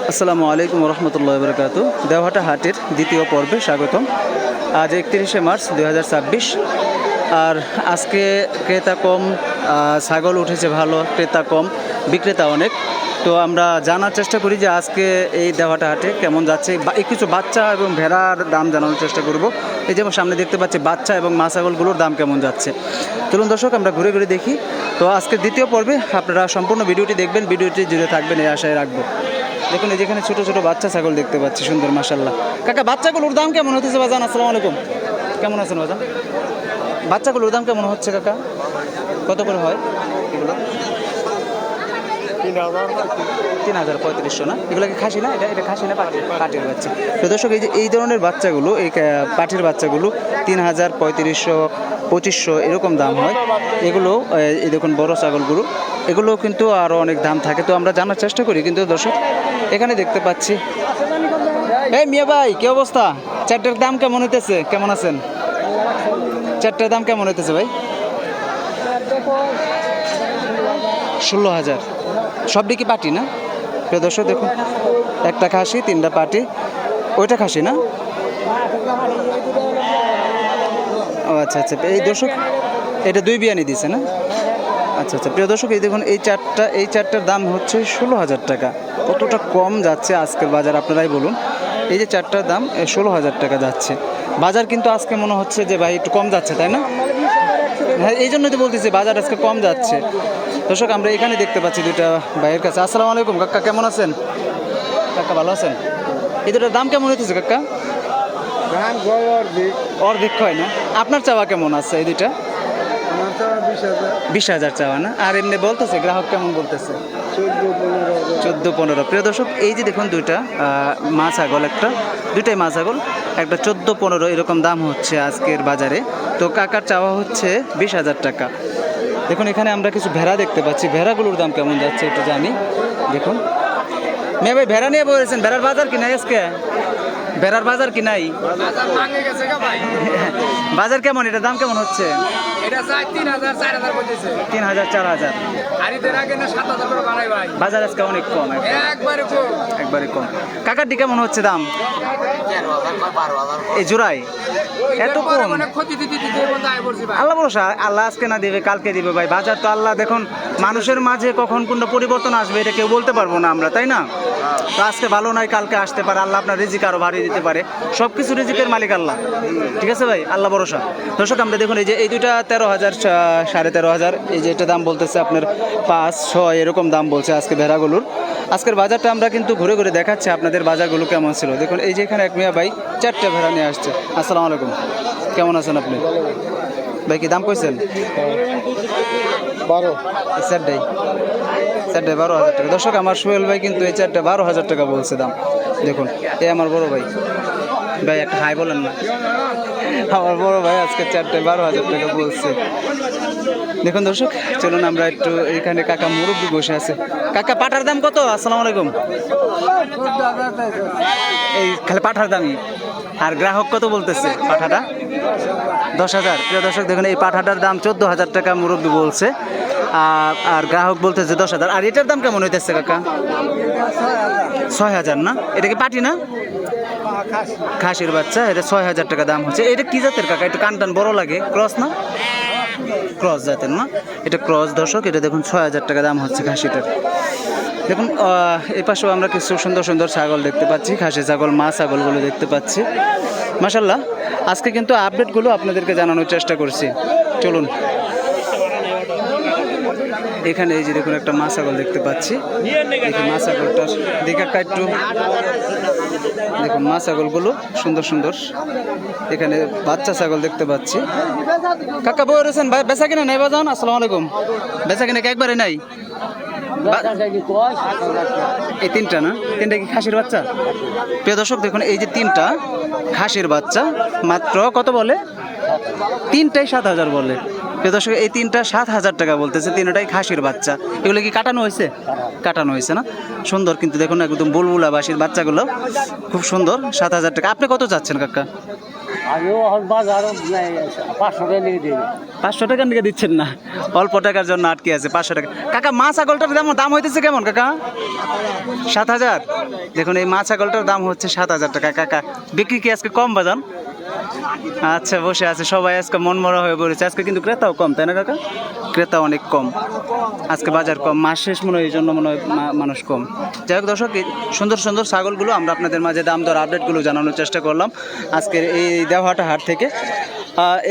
আসসালামু আলাইকুম রহমতুল্লাহ বরকাত। দেওহাটা হাটের দ্বিতীয় পর্বে স্বাগতম। আজ 31শে মার্চ 2026। আর আজকে ক্রেতা কম, ছাগল উঠেছে ভালো, ক্রেতা কম, বিক্রেতা অনেক। তো আমরা জানার চেষ্টা করি যে আজকে এই দেওহাটা হাটে কেমন যাচ্ছে। কিছু বাচ্চা এবং ভেড়ার দাম জানানোর চেষ্টা করব। এই যেমন সামনে দেখতে পাচ্ছি বাচ্চা এবং মা ছাগলগুলোর দাম কেমন যাচ্ছে। চলুন দর্শক, আমরা ঘুরে ঘুরে দেখি। তো আজকে দ্বিতীয় পর্বে আপনারা সম্পূর্ণ ভিডিওটি দেখবেন, ভিডিওটি জুড়ে থাকবেন এই আশায় রাখবো। দেখুন, এই যেখানে ছোট ছোট বাচ্চা ছাগল দেখতে পাচ্ছি, সুন্দর মাশাল্লাহ। কাকা, বাচ্চাগুলোর দাম কেমন হতেছে বাজান? আসসালামু আলাইকুম, কেমন আছেন বাজান? বাচ্চাগুলোর দাম কেমন হচ্ছে কাকা? কত করে হয় এগুলো? 3,000-3,500 না? এগুলো কি খাসি না? এটা খাসি না পাটির বাচ্চা? তো দর্শক, এই ধরনের বাচ্চাগুলো, এই পাটির বাচ্চাগুলো 3,000, 3,500, 2,500 এরকম দাম হয়। এগুলো এই দেখুন বড় ছাগলগুলো, এগুলো কিন্তু আরও অনেক দাম থাকে। তো আমরা জানার চেষ্টা করি। কিন্তু দর্শক, এখানে দেখতে পাচ্ছি, এই মিয়া ভাই, কি অবস্থা? চারটার দাম কেমন হইতেছে? কেমন আছেন? চারটার দাম কেমন হইতেছে ভাই? 16,000। সবটি কি পাটি না? প্রিয় দর্শক দেখুন, একটা খাসি, 3টা পাটি। ওইটা খাসি না? ও আচ্ছা আচ্ছা। এই দর্শক, এটা 2 বিয়ানি দিছে না? আচ্ছা আচ্ছা। প্রিয় দর্শক, এই দেখুন, এই চারটার দাম হচ্ছে 16,000 টাকা। কতটা কম যাচ্ছে আজকের বাজার আপনারাই বলুন। এই যে চারটার দাম 16,000 টাকা যাচ্ছে বাজার। কিন্তু আজকে মনে হচ্ছে যে ভাই একটু কম যাচ্ছে, তাই না? হ্যাঁ, এই জন্যই তো বলতেছি বাজার আজকে কম যাচ্ছে। দর্শক, আমরা এখানে দেখতে পাচ্ছি দুইটা ভাইয়ের কাছে। আসসালামু আলাইকুম কাকা, কেমন আছেন? কাকা ভালো আছেন? এই দুটার দাম কেমন হইতেছে কাকা? অর্ধেক হয় না? আপনার চাওয়া কেমন আছে এই দুইটা? 20,000 চাওয়া না? আর এমনি বলতেছে গ্রাহক কেমন বলতেছে? 14-15। প্রিয় দর্শক, এই যে দেখুন দুইটা মা ছাগল, দুইটাই মা ছাগল, একটা 14-15 এরকম দাম হচ্ছে আজকের বাজারে। তো কাকার চাওয়া হচ্ছে 20,000 টাকা। দেখুন, এখানে আমরা কিছু ভেড়া দেখতে পাচ্ছি। ভেড়াগুলোর দাম কেমন যাচ্ছে একটু জানি। দেখুন মেয়ে ভাই, ভেড়া নিয়ে বলেছেন, ভেড়ার বাজার কি নাই আজকে? ভেড়ার বাজার কি নাই? বাজার কেমন? এটার দাম কেমন হচ্ছে? 3,000-4,000। বাজার আজকে অনেক কম, একবারে কম। কাকারটি কেমন হচ্ছে দাম? এই জোড়ায় এত কম? আল্লাহ ভরসা, আল্লাহ আজকে না দিবে কালকে দিবে ভাই। বাজার তো আল্লাহ, দেখুন মানুষের মাঝে কখন কোনটা পরিবর্তন আসবে এটা কেউ বলতে পারবো না আমরা, তাই না? তো আজকে ভালো নয়, কালকে আসতে পারে। আল্লাহ আপনার রিজিক আরো বাড়িয়ে দিতে পারে। সব কিছু রিজিকের মালিক আল্লাহ, ঠিক আছে ভাই? আল্লাহ ভরসা। দর্শক, আমরা দেখুন, এই দুইটা 13,000, 13,500। এই যে এটা দাম বলতেছে আপনার 5-6 এরকম দাম বলছে আজকে ভেড়াগুলোর। আজকের বাজারটা আমরা কিন্তু ঘুরে ঘুরে দেখাচ্ছি আপনাদের বাজারগুলো কেমন ছিল। দেখুন, এই যে এখানে এক মিয়া ভাই 4টা ভেড়া নিয়ে আসছে। আসসালামু আলাইকুম, কেমন আছেন আপনি ভাই? কি দাম কইছেন? 12। চারটাই 12,000 টাকা। দর্শক, আমার সোহেল ভাই কিন্তু এই 4টা 12,000 টাকা বলছে দাম। দেখুন, এ আমার বড় ভাই। ভাই একটা হাই বলেন না। আমার বড় ভাই আজকে 4টা 12,000 টাকা বলছে। দেখুন দর্শক, চলুন আমরা একটু, এখানে কাকা মুরব্বি বসে আছে। কাকা, পাঠার দাম কত? আসসালামু আলাইকুম। এই খালি পাঠার দামই? আর গ্রাহক কত বলতেছে পাঠাটা? 10,000। প্রিয় দর্শক দেখুন, এই পাঠাটার দাম 14,000 টাকা মুরব্বি বলছে, আর গ্রাহক বলতেছে 10,000। আর এটার দাম কেমন হইতেছে কাকা? 6,000 না? এটা কি পাটি না? খাসির বাচ্চা, এটা 6,000 টাকা দাম হচ্ছে। এটা কি জাতের কাকা? একটু কান বড় লাগে, ক্রস না? ক্রস জাতের না? এটা ক্রস। দর্শক, এটা দেখুন 6,000 টাকা দাম হচ্ছে খাসিটার। দেখুন, এই পাশেও আমরা কিছু সুন্দর সুন্দর ছাগল দেখতে পাচ্ছি, খাসি ছাগল, মা ছাগলগুলো দেখতে পাচ্ছি। মাশাল্লাহ, আজকে কিন্তু আপডেটগুলো আপনাদেরকে জানানোর চেষ্টা করছি। চলুন, এখানে এই যে দেখুন একটা মা ছাগল দেখতে পাচ্ছি। দেখি মা ছাগলটার দিকে একটু দেখুন, মা ছাগলগুলো সুন্দর সুন্দর। এখানে বাচ্চা ছাগল দেখতে পাচ্ছি। কাকা বই রয়েছেন ভাই, বেচা কিনা নেই বাজান? আসসালামু আলাইকুম। বেচা কিনা কি একবারে নাই? এই 3টা না? 3টা কি খাসির বাচ্চা? প্রিয় দর্শক দেখুন, এই যে 3টা খাসির বাচ্চা, মাত্র কত বলে? 3টাই 7,000 বলে। প্রিয় দর্শক, এই 3টা 7,000 টাকা বলতেছে। 3টাই খাসির বাচ্চা। এগুলো কি কাটানো হয়েছে? কাটানো হয়েছে না? সুন্দর কিন্তু দেখুন, একদম বুলবুলা বাসির বাচ্চাগুলো খুব সুন্দর। 7,000 টাকা। আপনি কত চাচ্ছেন কাকা? আমিও এখন বাজার 500 টাকা নিয়ে দিই। 500 টাকা নিয়ে দিচ্ছেন না, অল্প টাকার জন্য আটকে আছে 500 টাকা। কাকা মা ছাগলটার দাম হইতেছে কেমন কাকা? 7,000। দেখুন এই মা ছাগলটার দাম হচ্ছে 7,000 টাকা। কাকা বিক্রি কি আজকে কম বাজান? আচ্ছা, বসে আছে সবাই, আজকে মনমরা হয়ে পড়েছে। আজকে কিন্তু ক্রেতাও কম, তাই না কাকা? ক্রেতা অনেক কম আজকে, বাজার কম, মাস শেষ মনে হয়, এই জন্য মনে হয় মানুষ কম। যাই হোক দর্শক, এই সুন্দর সুন্দর ছাগলগুলো আমরা আপনাদের মাঝে দাম দর আপডেটগুলো জানানোর চেষ্টা করলাম আজকের এই দেওহাটা হাট থেকে।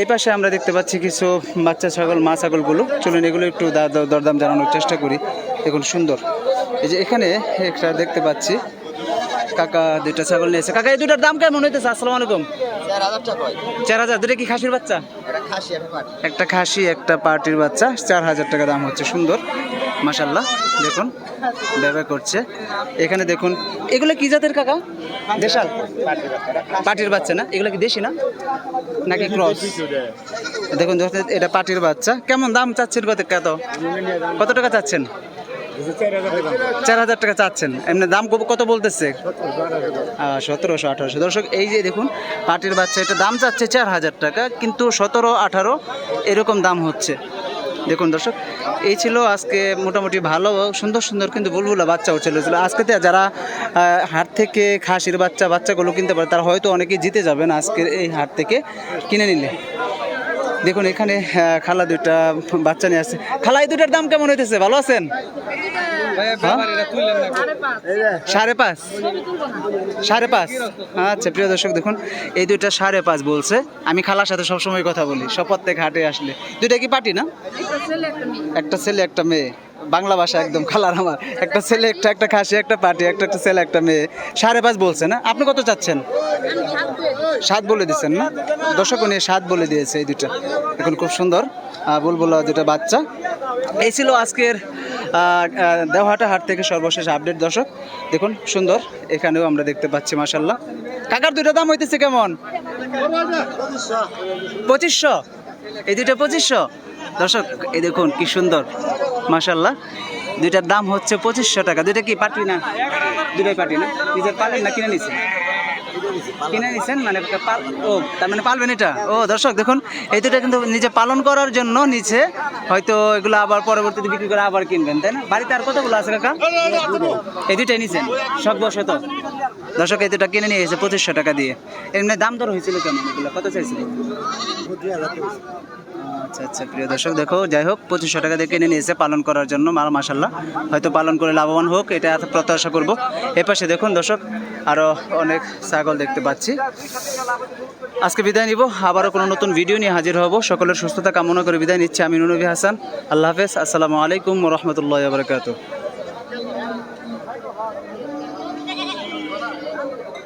এই পাশে আমরা দেখতে পাচ্ছি কিছু বাচ্চা ছাগল, মা ছাগলগুলো। চলুন এগুলো একটু দরদাম জানানোর চেষ্টা করি। দেখুন সুন্দর, এই যে এখানে একটা দেখতে পাচ্ছি কাকা দুইটা ছাগল নিয়েছে। কাকা এই দুটার দাম কেমন হইতেছে? আসসালামু আলাইকুম। 4,000। দুটা কি খাসির বাচ্চা? একটা খাসি, একটা পার্টির বাচ্চা। 4,000 টাকা দাম হচ্ছে। সুন্দর মাশাআল্লাহ, দেখুন ব্যবহার করছে। এখানে দেখুন এগুলো কি জাতের কাকা? দেশাল পাটির বাচ্চা না? এগুলো কি দেশি না নাকি ক্রস? দেখুন এটা পাটির বাচ্চা। কেমন দাম চাচ্ছেন? কত টাকা চাচ্ছেন? 4,000 টাকা চাচ্ছেন। এমনি দাম কত বলতেছে? 1700, 1800। দর্শক এই যে দেখুন পাটির বাচ্চা, এটা দাম চাচ্ছে 4,000 টাকা, কিন্তু 17, 18 এরকম দাম হচ্ছে। দেখুন দর্শক, এই ছিল আজকে মোটামুটি ভালো সুন্দর সুন্দর কিন্তু বুলবুলা বাচ্চাও চলেছিল আজকে। যারা হাট থেকে খাসির বাচ্চাগুলো কিনতে পারে তারা হয়তো অনেকেই জিতে যাবেন আজকের এই হাট থেকে কিনে নিলে। দেখুন এখানে খালা দুইটা বাচ্চা নিয়ে আসছে। খালা এই দুটার দাম কেমন হইতেছে? ভালো আছেন? 5.5। আচ্ছা প্রিয় দর্শক, দেখুন এই দুইটা 5.5 বলছে। আমি খালার সাথে সবসময় কথা বলি, শপথ থেকে হাটে আসলে। দুইটা কি পাটি না? একটা ছেলে একটা মেয়ে। বাংলা ভাষা একদম খালার আমার। একটা ছেলে একটা খাসি, একটা পাটি, একটা ছেলে একটা মেয়ে। 5.5 বলছে না? আপনি কত চাচ্ছেন? 7 বলে দিচ্ছেন না? দর্শক নিয়ে 7 বলে দিয়েছে এই দুটা। এখন খুব সুন্দর বুলবুলা দুটা বাচ্চা। এই ছিল আজকের দেওহাটা হাট থেকে সর্বশেষ আপডেট। দর্শক দেখুন সুন্দর, এখানেও আমরা দেখতে পাচ্ছি মাশাআল্লাহ। কাকার দুটো দাম হইতেছে কেমন? 2500। এই দুটো 2500। দর্শক এই দেখুন কি সুন্দর মাশাআল্লাহ, দুইটার দাম হচ্ছে 2500 টাকা। দুইটা কি পাটি না? দুটাই পাটি না? নিজের পালেন না কিনে নিছেন? কিনে নিছেন মানে ও তার মানে পালবেন এটা। ও দর্শক দেখুন এই দুটা কিন্তু নিজে পালন করার জন্য নিচে, হয়তো এগুলো আবার পরবর্তীতে বিক্রি করে আবার কিনবেন, তাই না? বাড়িতে আর কতগুলো আছে কাকা? এই দুটাই নিছেন শখবশত। দর্শক এই দুটা কিনে নিয়ে এসেছে 2500 টাকা দিয়ে। এমনি দাম দর হয়েছিল কেমন? এগুলো কত চাইছিল? আচ্ছা আচ্ছা প্রিয় দর্শক, দেখো যাই হোক 2500 টাকা দিয়ে কিনে নিয়েছে পালন করার জন্য। মাশাআল্লাহ, হয়তো পালন করে লাভবান হোক, এটা প্রত্যাশা করব। এপাশে দেখুন দর্শক আরও অনেক ছাগল দেখতে পাচ্ছি। আজকে বিদায় নিব, আবারও কোনো নতুন ভিডিও নিয়ে হাজির হব। সকলের সুস্থতা কামনা করে বিদায় নিচ্ছি আমি নবী হাসান। আল্লাহ হাফেজ। আসসালামু আলাইকুম ওয়া রাহমাতুল্লাহি ওয়া বারাকাতুহু।